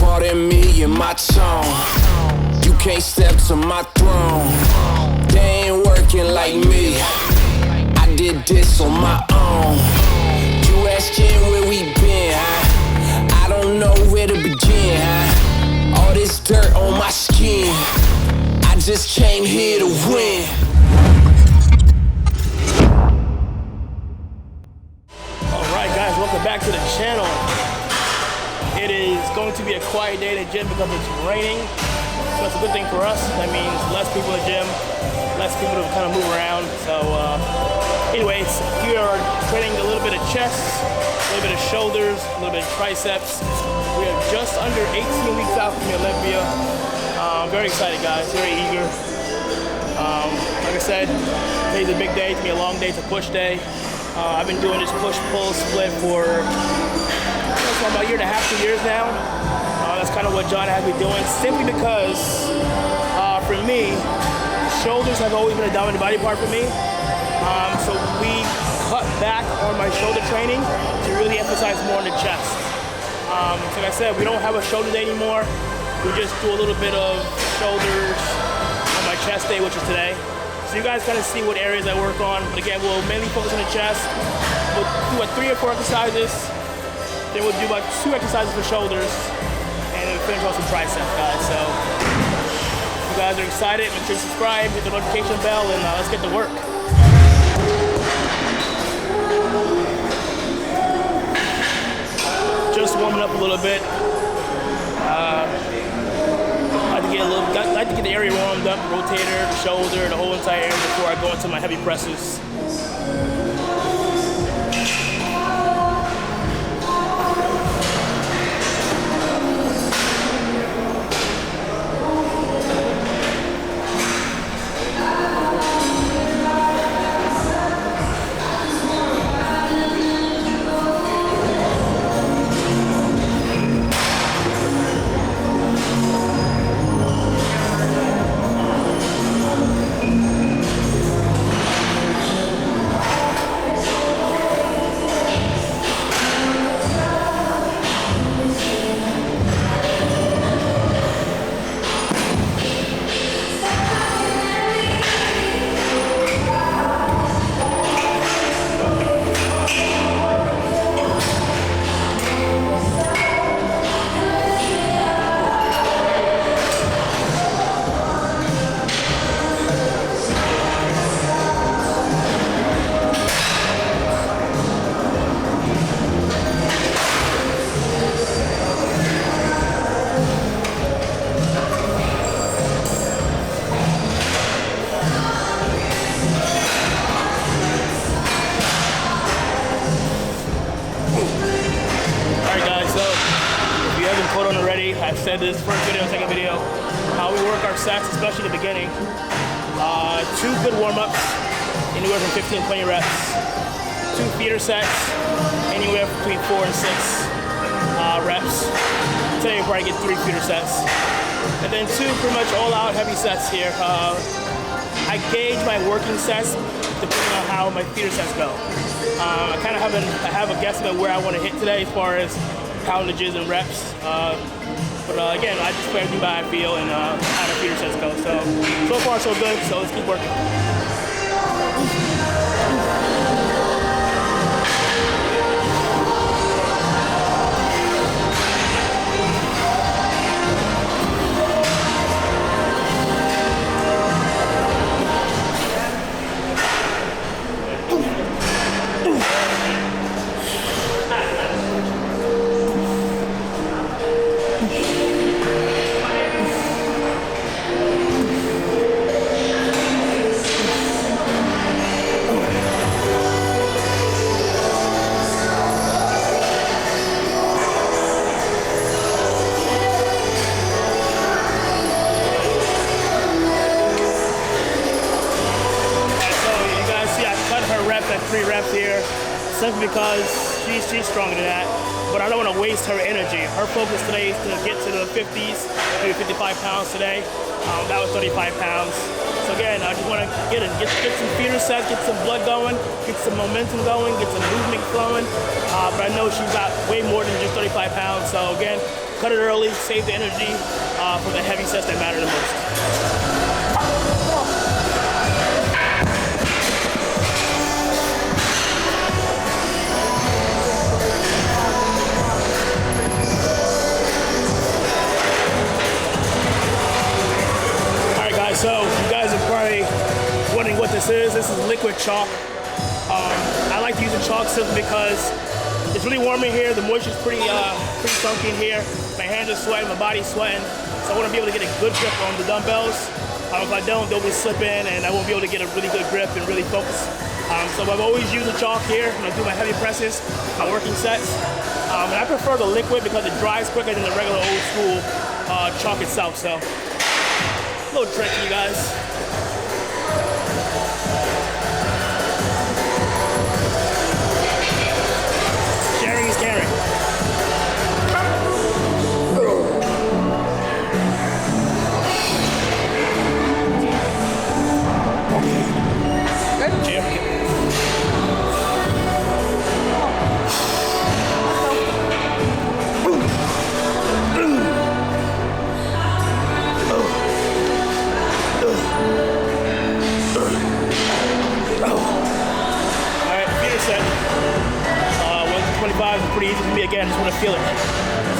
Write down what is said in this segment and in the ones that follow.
Pardon me and my tone. You can't step to my throne. They ain't working like me. I did this on my own. You asking where we been, huh? I don't know where to begin, huh? All this dirt on my skin. I just came here to win. Alright guys, welcome back to the channel. It is going to be a quiet day in the gym because it's raining. So that's a good thing for us. That means less people in the gym, less people to kind of move around. So anyways, we are training a little bit of chest, a little bit of shoulders, a little bit of triceps. We are just under 18 weeks out from the Olympia. Very excited guys, very eager. Like I said, today's a big day. It's gonna be a long day. It's a push day. I've been doing this push-pull split for about a year and a half, 2 years now. That's kind of what John has me doing, simply because for me, shoulders have always been a dominant body part for me. So we cut back on my shoulder training to really emphasize more on the chest. Like I said, we don't have a shoulder day anymore. We just do a little bit of shoulders on my chest day, which is today. So you guys kind of see what areas I work on. But again, we'll mainly focus on the chest. We'll do about 3 or 4 exercises. Then we'll do about 2 exercises for shoulders. And then we'll finish off some triceps, guys. So if you guys are excited, make sure you subscribe, hit the notification bell, and let's get to work. Just warming up a little bit. I like to get the area warmed up, the rotator, the shoulder, the whole entire area before I go into my heavy presses. I've said this first video, second video, how we work our sets, especially in the beginning. 2 good warm-ups, anywhere from 15 to 20 reps. 2 feeder sets, anywhere between 4 and 6 reps. Today we'll probably get 3 feeder sets. And then 2 pretty much all-out heavy sets here. I gauge my working sets depending on how my feeder sets go. I kind of have a guesstimate where I want to hit today as far as poundages and reps. But again, I just play everything by I feel and how the feeder sets go. So far so good, so let's keep working. Simply because she's stronger than that, but I don't want to waste her energy. Her focus today is to get to the 50s, maybe 55 pounds today. That was 35 pounds. So again, I just want to get some feeder sets, get some blood going, get some momentum going, get some movement flowing. But I know she's got way more than just 35 pounds. So again, cut it early, save the energy for the heavy sets that matter the most. So you guys are probably wondering what this is. This is liquid chalk. I like to use the chalk simply because it's really warm in here. The moisture's pretty sunk in here. My hands are sweating, my body's sweating. So I want to be able to get a good grip on the dumbbells. If I don't, they'll be slipping and I won't be able to get a really good grip and really focus. So I've always used the chalk here when I do my heavy presses, my working sets. And I prefer the liquid because it dries quicker than the regular old school chalk itself. So little trick for you guys. Sharing is caring. Good. Cheers. Is pretty easy for me. Again, I just want to feel it.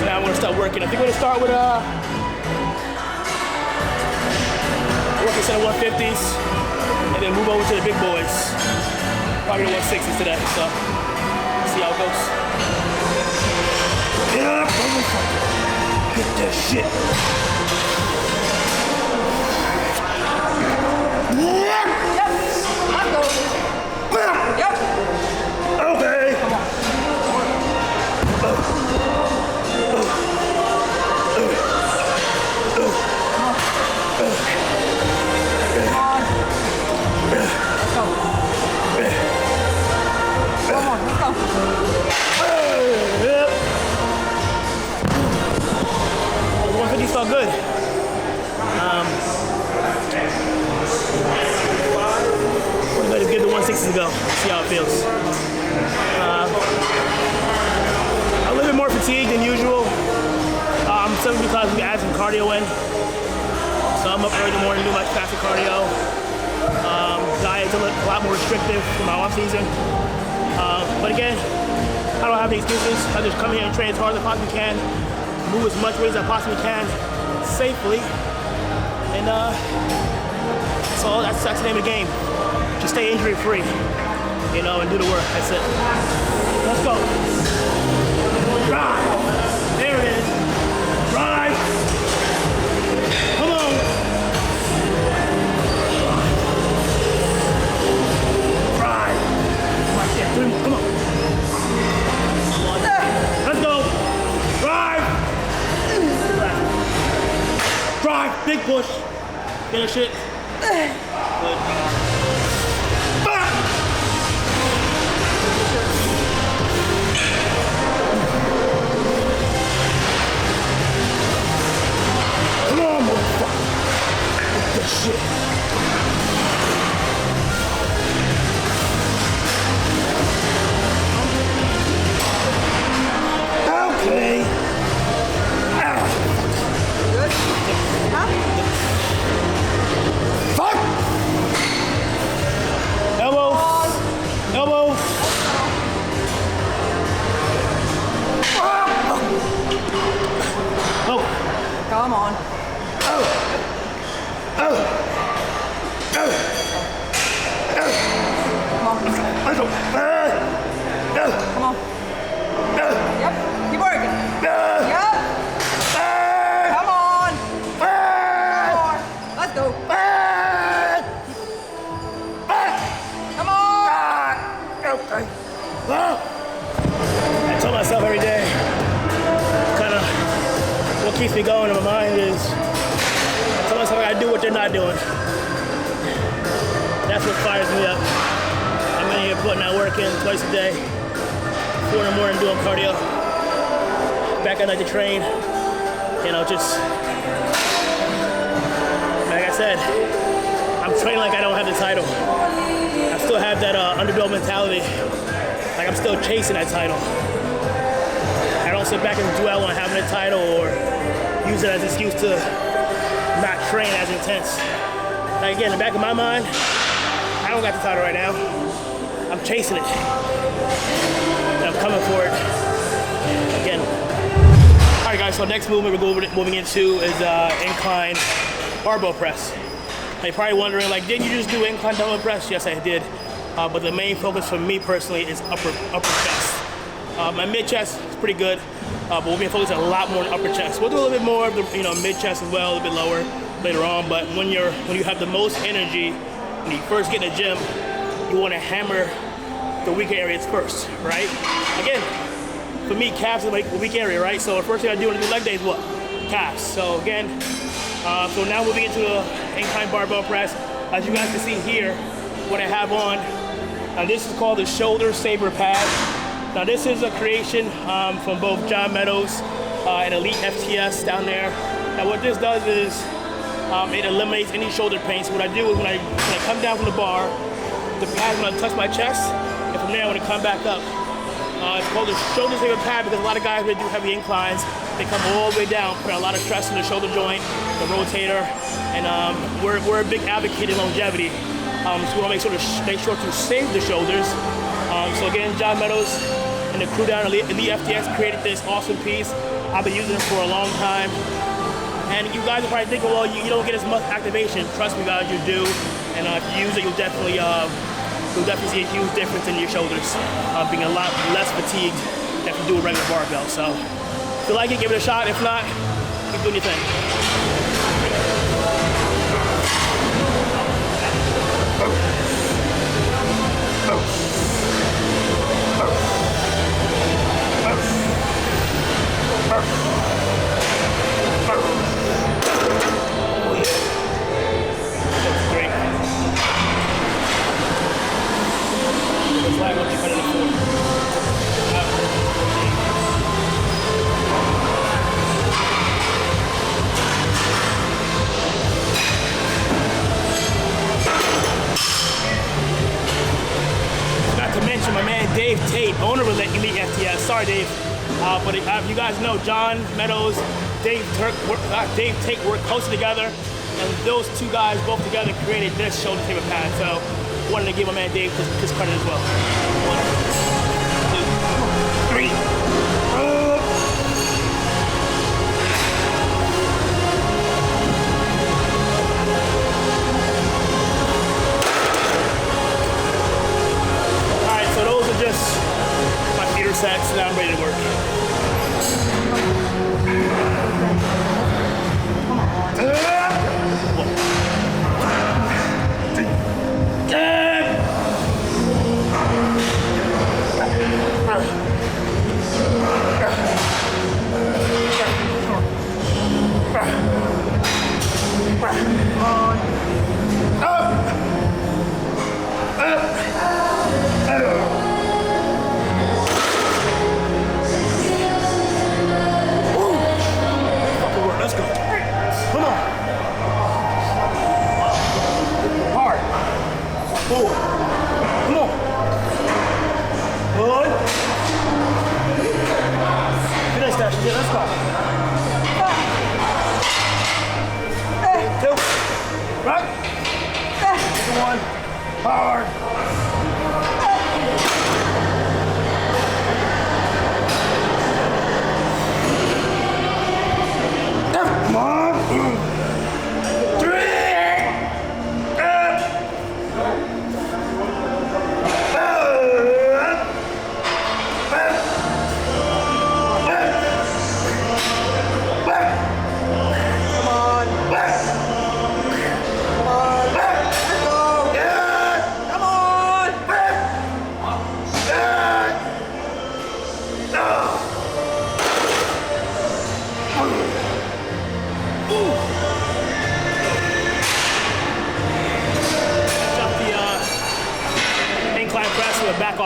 So now I'm going to start working. I think I'm going to start with working set of 150s and then move over to the big boys. Probably the 160s today. So see how it goes. Get up, motherfucker. Get that shit. Yep. I'll go. Yep. Okay. Come on. Felt good. We're going to give the 160s a go. See how it feels. A little bit more fatigued than usual. Simply because we add some cardio in. So I'm up early in the morning doing my faster cardio. Diet's a lot more restrictive for my off season. But again, I don't have any excuses. I just come here and train as hard as I possibly can. Move as much weight as I possibly can safely, and so that's the name of the game. Just stay injury free, you know, and do the work. That's it. Let's go. Drive. There it is. Drive. Come on. Drive. Right there. 3 more. Come on. Let's go. Drive. Drive, big push. Finish it. Good. Come on, motherfucker. Get this shit. Okay. Good. Huh? Fuck! Elbow. Elbow. Oh. Come on. Oh. Oh. Oh. Come on. Come on. Yep. Keep working. Yep. Come on. More. Let's go. Come on. Okay. I tell myself every day, kind of what keeps me going in my mind is, I tell myself I gotta do what they're not doing. That's what fires me up. I'm in here putting that work in twice a day, 4 in the morning doing cardio, back at night to train, you know, just, like I said, I'm training like I don't have the title. I still have that underdog mentality. Like I'm still chasing that title. I don't sit back and dwell on having a title or use it as an excuse to not train as intense. Like again, in the back of my mind, I don't got the title right now. I'm chasing it. And I'm coming for it. Again. All right, guys. So next movement we're moving into is incline barbell press. Now, you're probably wondering, like, didn't you just do incline dumbbell press? Yes, I did. But the main focus for me personally is upper chest. My mid chest is pretty good, but we'll be focusing a lot more on upper chest. We'll do a little bit more of the mid chest as well, a little bit lower later on. But when you have the most energy, when you first get in the gym, you want to hammer the weaker areas first, right? Again, for me, calves is like the weak area, right? So the first thing I do when I do leg day is what? Calves. So again, so now moving into the incline barbell press. As you guys can see here, what I have on, this is called the shoulder saver pad. Now this is a creation from both John Meadows and Elite FTS down there. Now what this does is it eliminates any shoulder pain. So what I do is when I come down from the bar, the pad's gonna touch my chest, and from there I'm gonna come back up. It's called the shoulder saver pad because a lot of guys that do heavy inclines, they come all the way down, put a lot of stress on the shoulder joint, the rotator, and we're a big advocate in longevity. So we want to make sure to save the shoulders. So again, John Meadows and the crew down at the FTS created this awesome piece. I've been using it for a long time. And you guys are probably thinking, well, you don't get as much activation. Trust me, guys, you do. And if you use it, you'll definitely see a huge difference in your shoulders, being a lot less fatigued than if you do a regular barbell. So if you like it, give it a shot. If not, keep doing your thing. Owner of Elite FTS. Sorry, Dave. But you guys know John Meadows, Dave Tate work closely together, and those two guys both together created this shoulder saver pad. So wanted to give my man Dave his credit as well. 1, 2, 3. Sets, now I'm ready to work.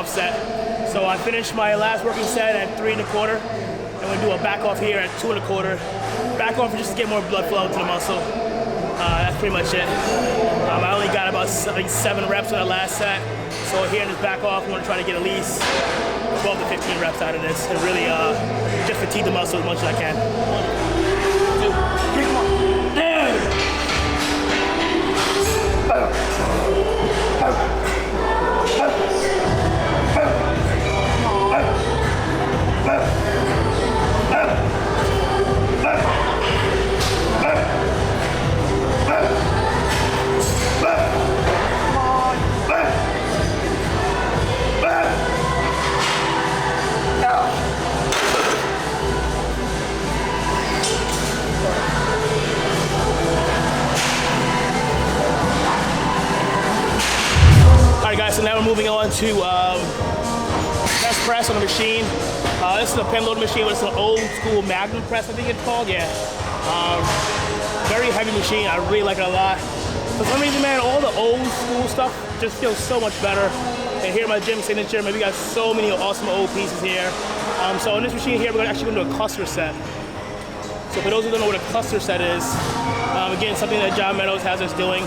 Set. So I finished my last working set at 3 1/4, and we're gonna do a back off here at 2 1/4. Back off just to get more blood flow to the muscle. That's pretty much it. I only like 7 reps on the last set. So here in this back off, we want to try to get at least 12 to 15 reps out of this and really just fatigue the muscle as much as I can. 1, 2, 3, come on. So now we're moving on to chest press on the machine. This is a pin load machine, but it's an old school Magnum press, I think it's called, yeah. Very heavy machine, I really like it a lot. For some reason, man, all the old school stuff just feels so much better. And here at my gym signature, man, we got so many awesome old pieces here. So on this machine here, we're actually going to do a cluster set. So for those who don't know what a cluster set is, again, something that John Meadows has us doing.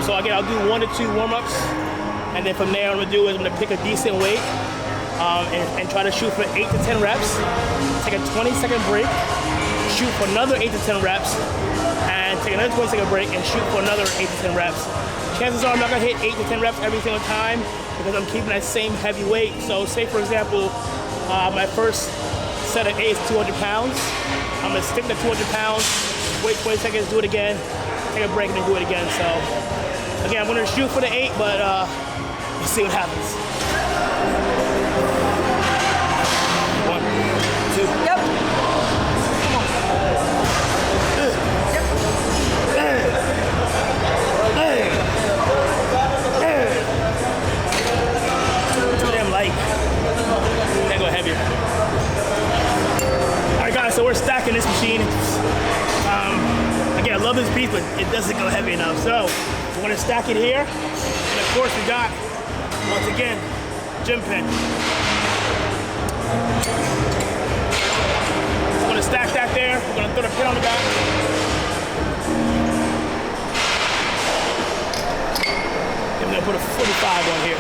So again, I'll do 1 to 2 warm-ups. And then from there, what I'm gonna do is I'm gonna pick a decent weight and try to shoot for 8 to 10 reps, take a 20-second break, shoot for another 8 to 10 reps, and take another 20-second break and shoot for another 8 to 10 reps. Chances are I'm not gonna hit 8 to 10 reps every single time because I'm keeping that same heavy weight. So say for example, my first set of 8 is 200 pounds. I'm gonna stick to 200 pounds, wait 20 seconds, do it again, take a break and then do it again. So again, I'm gonna shoot for the 8, but let's see what happens. 1, 2. Yep. Come on. Yep. Too damn light. Then go heavier. All right, guys. So we're stacking this machine. Again, I love this piece, but it doesn't go heavy enough. So we're gonna stack it here, and of course we got, once again, gym pin. We're gonna stack that there. We're gonna throw the pin on the back. And we're gonna put a 45 on here.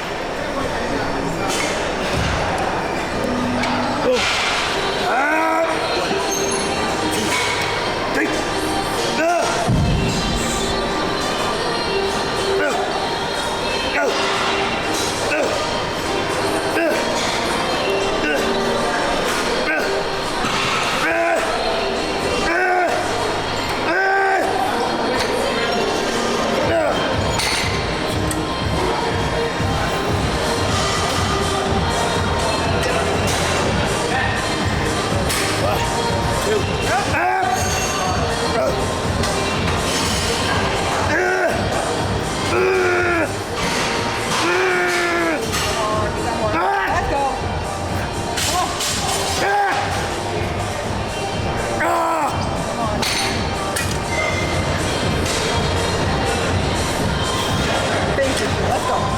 Boom. 1, 2, 3.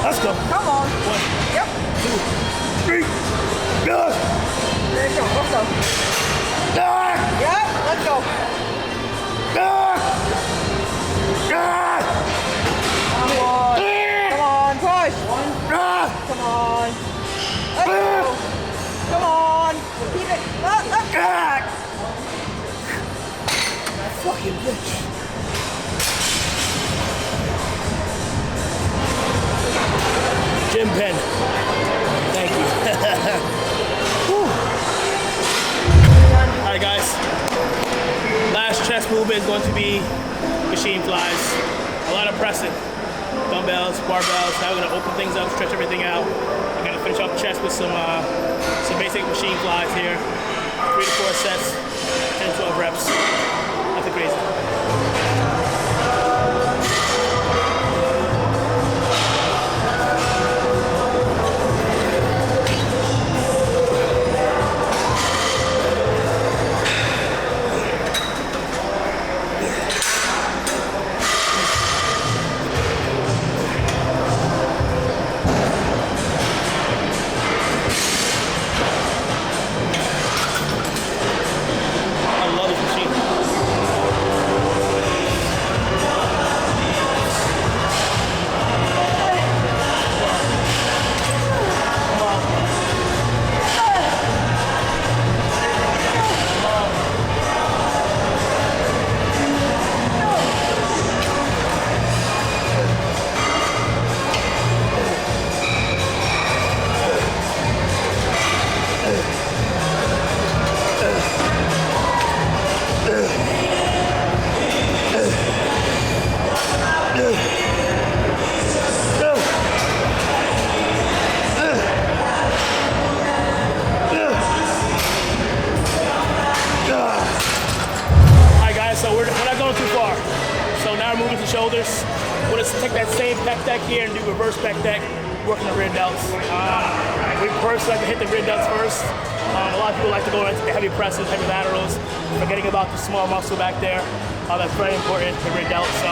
Let's go. Come on. 1, Yep. 2, 3. Go. There you go. Let's go. Yep. Let's go. Come on. Come on. Push. Come on. Let's go. Come on. Keep it. Up. Fucking bitch. Gym pen. Thank you. Alright guys. Last chest movement is going to be machine flies. A lot of pressing. Dumbbells, barbells. Now we're gonna open things up, stretch everything out. I'm gonna finish off the chest with some basic machine flies here. 3 to 4 sets, 10 to 12 reps. Nothing crazy. take that same pec deck here and do reverse pec deck, working the rear delts. We personally like to hit the rear delts first. A lot of people like to go into heavy presses, heavy laterals, forgetting about the small muscle back there. That's very important, the rear delt. So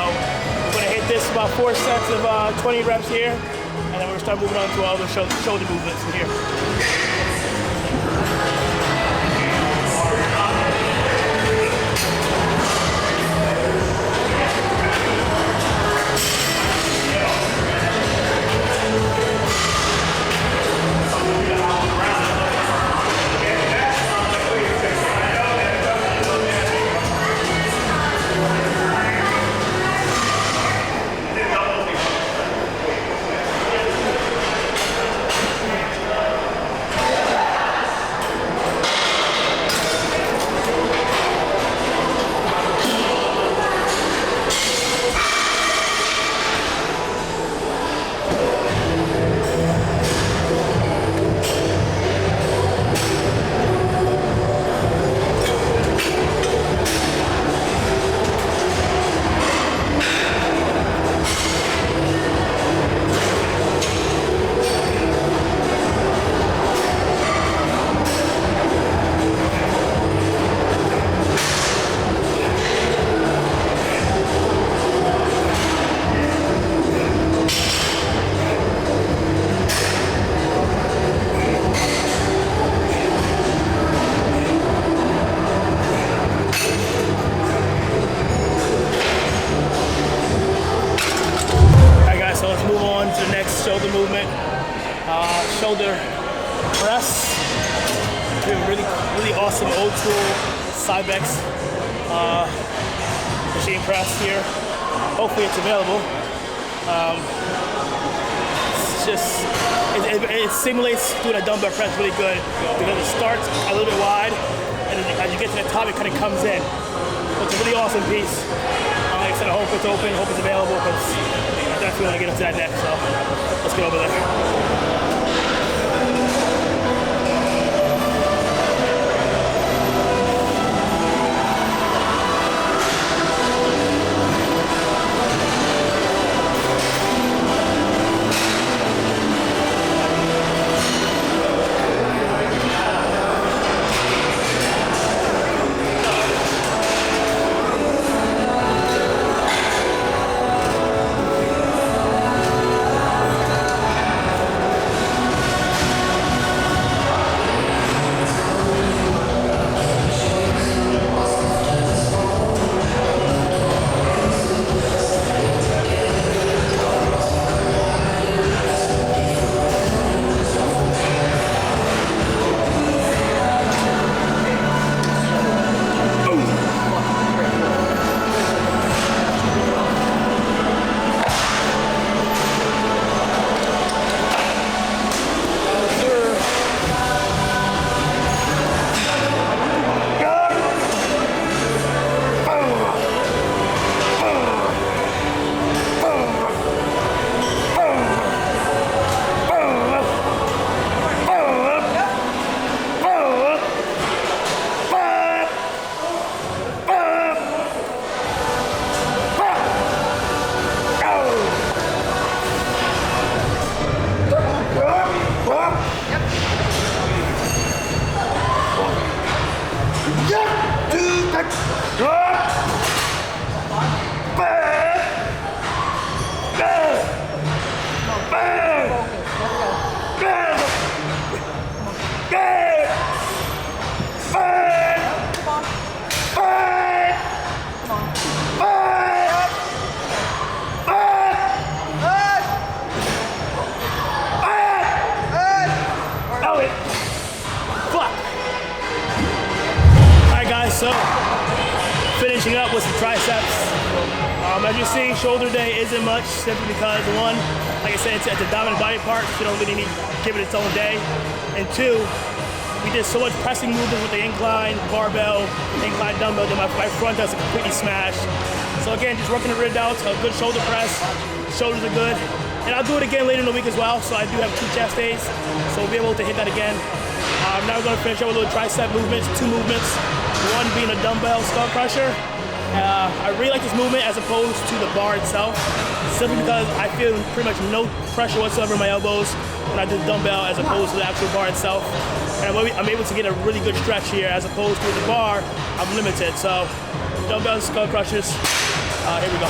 we're gonna hit this about 4 sets of 20 reps here, and then we're gonna start moving on to all the shoulder movements from here. Shoulder movement, shoulder press. Do a really awesome old school Cybex machine press here. Hopefully it's available. It simulates doing a dumbbell press really good because it starts a little bit wide, and as you get to the top, it kind of comes in. So it's a really awesome piece. Like I said, I hope it's open, hope it's available, because I definitely want to get up to that net. So let's get over there. So, finishing up with some triceps. As you see, shoulder day isn't much, simply because one, like I said, it's a dominant body part, so you don't really need to give it its own day. And two, we did so much pressing movements with the incline, barbell, incline dumbbell that my front does completely smashed. So again, just working the rear delts, a good shoulder press, shoulders are good. And I'll do it again later in the week as well, so I do have 2 chest days, so we'll be able to hit that again. Now we're going to finish up with little tricep movements, 2 movements. One being a dumbbell skull crusher, I really like this movement as opposed to the bar itself, simply because I feel pretty much no pressure whatsoever in my elbows when I do dumbbell as opposed to the actual bar itself. And I'm able to get a really good stretch here as opposed to the bar, I'm limited. So dumbbell skull crushers, here we go.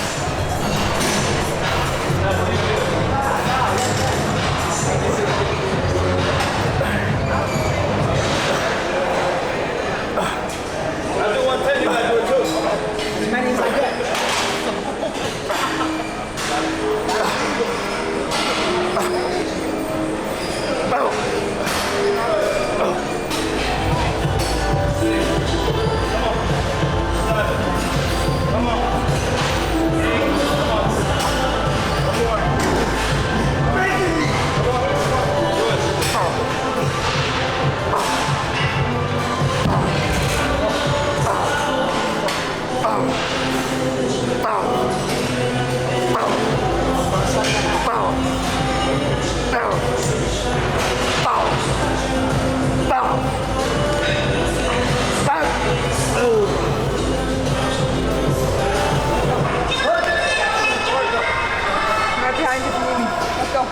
I do 110, you gotta do it too. As many as I get. Right behind you if you need me. Let's go.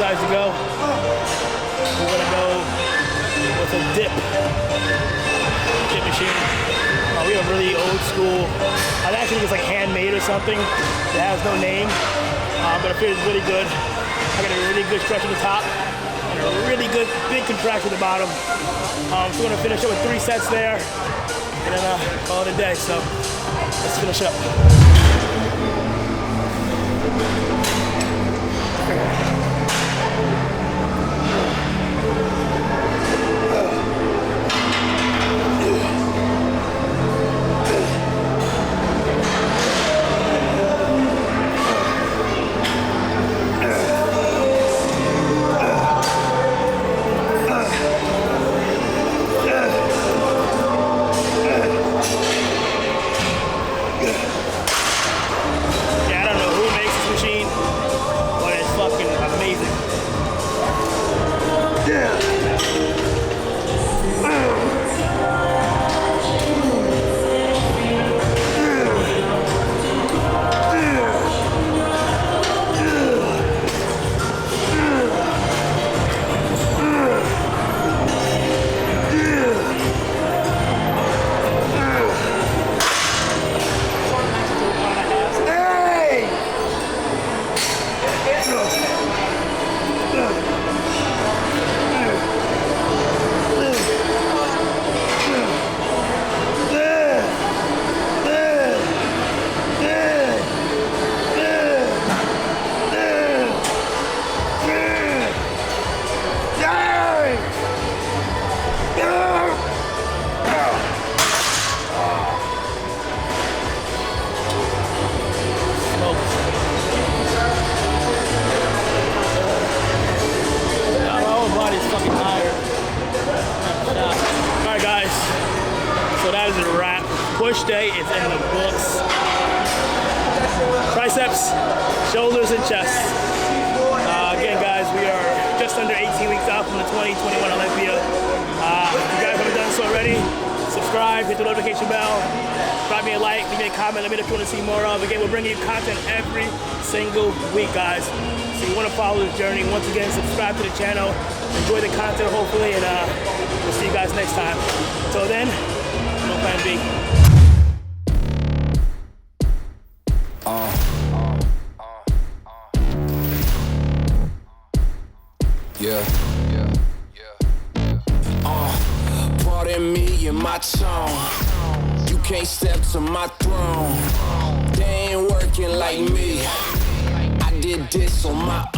To go. We're gonna go with a dip machine. We have a really old school, I actually think it's like handmade or something. It has no name, but it feels really good. I got a really good stretch at the top and a really good big contraction at the bottom. So we're gonna finish up with 3 sets there and then call it a day. So let's finish up. Push day is in the books. Triceps, shoulders, and chest. Again, guys, we are just under 18 weeks out from the 2021 Olympia. If you guys haven't done so already, subscribe, hit the notification bell, drop me a like, leave me a comment, let me know if you want to see more of. Again, we're bringing you content every single week, guys. So you want to follow this journey, once again, subscribe to the channel, enjoy the content, hopefully, and we'll see you guys next time. Until then, no plan B. Pardon me and my tone. You can't step to my throne. They ain't working like me. I did this on my own.